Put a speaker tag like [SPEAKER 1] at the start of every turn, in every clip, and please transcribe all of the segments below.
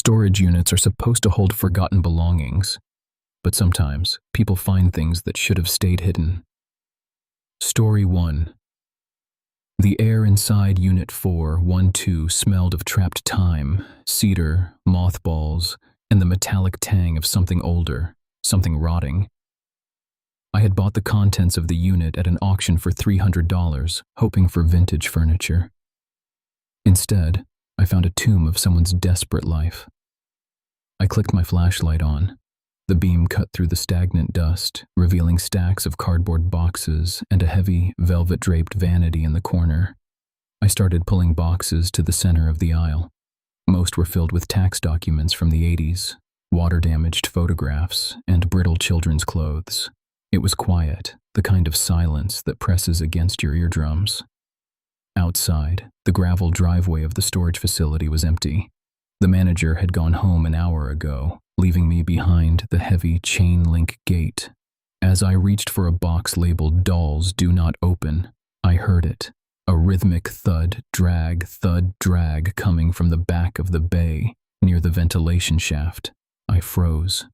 [SPEAKER 1] Storage units are supposed to hold forgotten belongings, but sometimes people find things that should have stayed hidden. Story 1. The air inside Unit 412 smelled of trapped time, cedar, mothballs, and the metallic tang of something older, something rotting. I had bought the contents of the unit at an auction for $300, hoping for vintage furniture. Instead, I found a tomb of someone's desperate life. I clicked my flashlight on. The beam cut through the stagnant dust, revealing stacks of cardboard boxes and a heavy, velvet-draped vanity in the corner. I started pulling boxes to the center of the aisle. Most were filled with tax documents from the 80s, water-damaged photographs, and brittle children's clothes. It was quiet, the kind of silence that presses against your eardrums. Outside, the gravel driveway of the storage facility was empty. The manager had gone home an hour ago, leaving me behind the heavy chain-link gate. As I reached for a box labeled "Dolls Do Not Open," I heard it, a rhythmic thud, drag coming from the back of the bay near the ventilation shaft. I froze.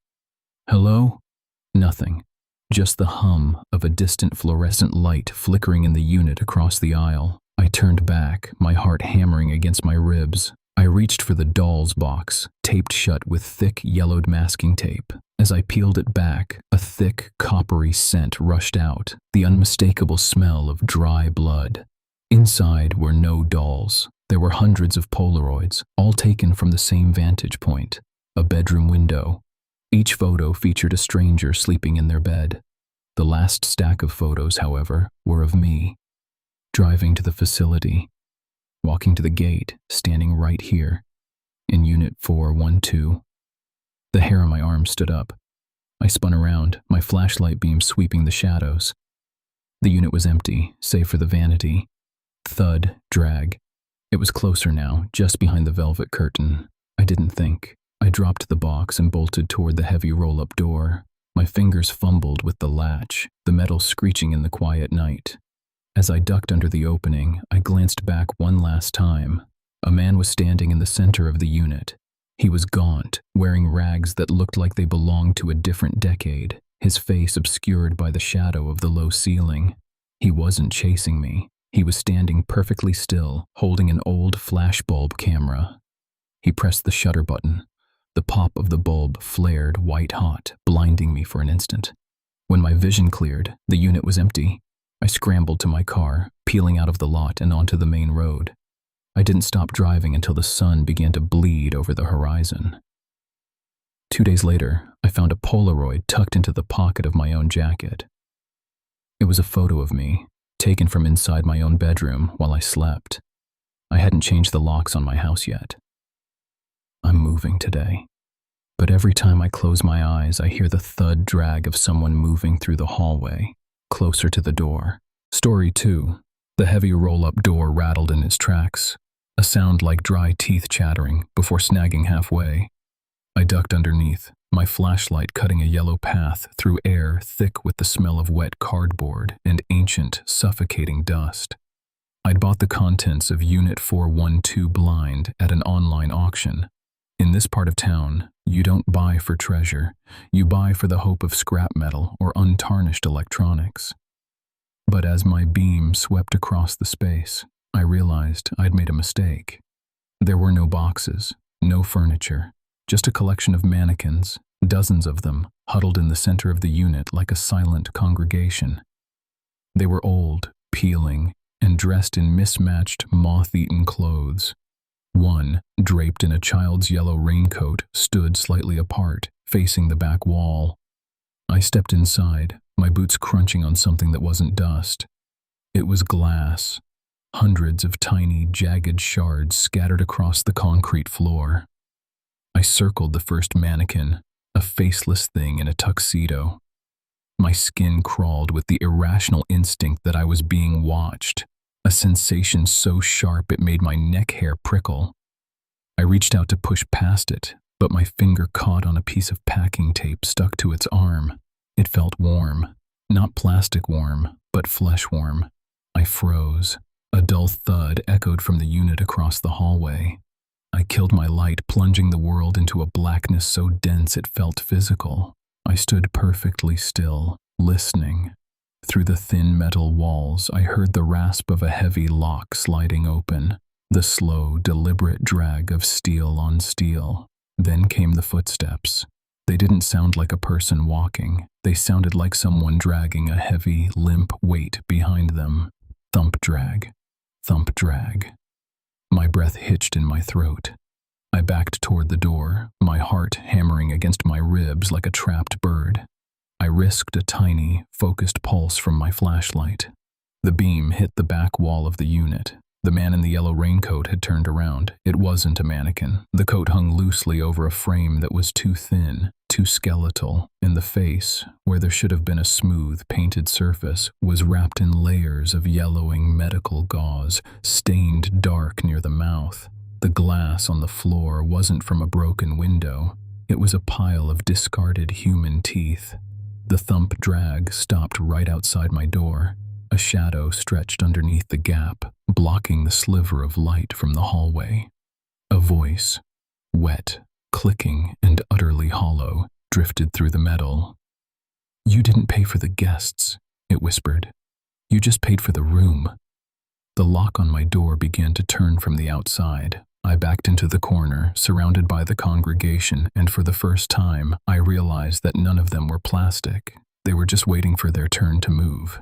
[SPEAKER 1] Hello? Nothing. Just the hum of a distant fluorescent light flickering in the unit across the aisle. I turned back, my heart hammering against my ribs. I reached for the Dolls box, taped shut with thick, yellowed masking tape. As I peeled it back, a thick, coppery scent rushed out, the unmistakable smell of dry blood. Inside were no dolls. There were hundreds of Polaroids, all taken from the same vantage point, a bedroom window. Each photo featured a stranger sleeping in their bed. The last stack of photos, however, were of me, driving to the facility, walking to the gate, standing right here, in Unit 412. The hair on my arm stood up. I spun around, my flashlight beam sweeping the shadows. The unit was empty, save for the vanity. Thud, drag. It was closer now, just behind the velvet curtain. I didn't think. I dropped the box and bolted toward the heavy roll-up door. My fingers fumbled with the latch, the metal screeching in the quiet night. As I ducked under the opening, I glanced back one last time. A man was standing in the center of the unit. He was gaunt, wearing rags that looked like they belonged to a different decade, his face obscured by the shadow of the low ceiling. He wasn't chasing me. He was standing perfectly still, holding an old flashbulb camera. He pressed the shutter button. The pop of the bulb flared white-hot, blinding me for an instant. When my vision cleared, the unit was empty. I scrambled to my car, peeling out of the lot and onto the main road. I didn't stop driving until the sun began to bleed over the horizon. 2 days later, I found a Polaroid tucked into the pocket of my own jacket. It was a photo of me, taken from inside my own bedroom while I slept. I hadn't changed the locks on my house yet. I'm moving today. But every time I close my eyes, I hear the thud drag of someone moving through the hallway, closer to the door. Story 2. The heavy roll-up door rattled in its tracks, a sound like dry teeth chattering before snagging halfway. I ducked underneath, my flashlight cutting a yellow path through air thick with the smell of wet cardboard and ancient, suffocating dust. I'd bought the contents of Unit 412 blind at an online auction. In this part of town, you don't buy for treasure. You buy for the hope of scrap metal or untarnished electronics. But as my beam swept across the space, I realized I'd made a mistake. There were no boxes, no furniture, just a collection of mannequins, dozens of them, huddled in the center of the unit like a silent congregation. They were old, peeling, and dressed in mismatched, moth-eaten clothes. One, draped in a child's yellow raincoat, stood slightly apart, facing the back wall. I stepped inside, my boots crunching on something that wasn't dust. It was glass, hundreds of tiny, jagged shards scattered across the concrete floor. I circled the first mannequin, a faceless thing in a tuxedo. My skin crawled with the irrational instinct that I was being watched. A sensation so sharp it made my neck hair prickle. I reached out to push past it, but my finger caught on a piece of packing tape stuck to its arm. It felt warm, not plastic warm, but flesh warm. I froze. A dull thud echoed from the unit across the hallway. I killed my light, plunging the world into a blackness so dense it felt physical. I stood perfectly still, listening. Through the thin metal walls, I heard the rasp of a heavy lock sliding open, the slow, deliberate drag of steel on steel. Then came the footsteps. They didn't sound like a person walking. They sounded like someone dragging a heavy, limp weight behind them. Thump drag. Thump drag. My breath hitched in my throat. I backed toward the door, my heart hammering against my ribs like a trapped bird. I risked a tiny, focused pulse from my flashlight. The beam hit the back wall of the unit. The man in the yellow raincoat had turned around. It wasn't a mannequin. The coat hung loosely over a frame that was too thin, too skeletal. In the face, where there should have been a smooth, painted surface, was wrapped in layers of yellowing medical gauze, stained dark near the mouth. The glass on the floor wasn't from a broken window. It was a pile of discarded human teeth. The thump drag stopped right outside my door. A shadow stretched underneath the gap, blocking the sliver of light from the hallway. A voice, wet, clicking, and utterly hollow, drifted through the metal. "You didn't pay for the guests," it whispered. "You just paid for the room." The lock on my door began to turn from the outside. I backed into the corner, surrounded by the congregation, and for the first time, I realized that none of them were plastic. They were just waiting for their turn to move.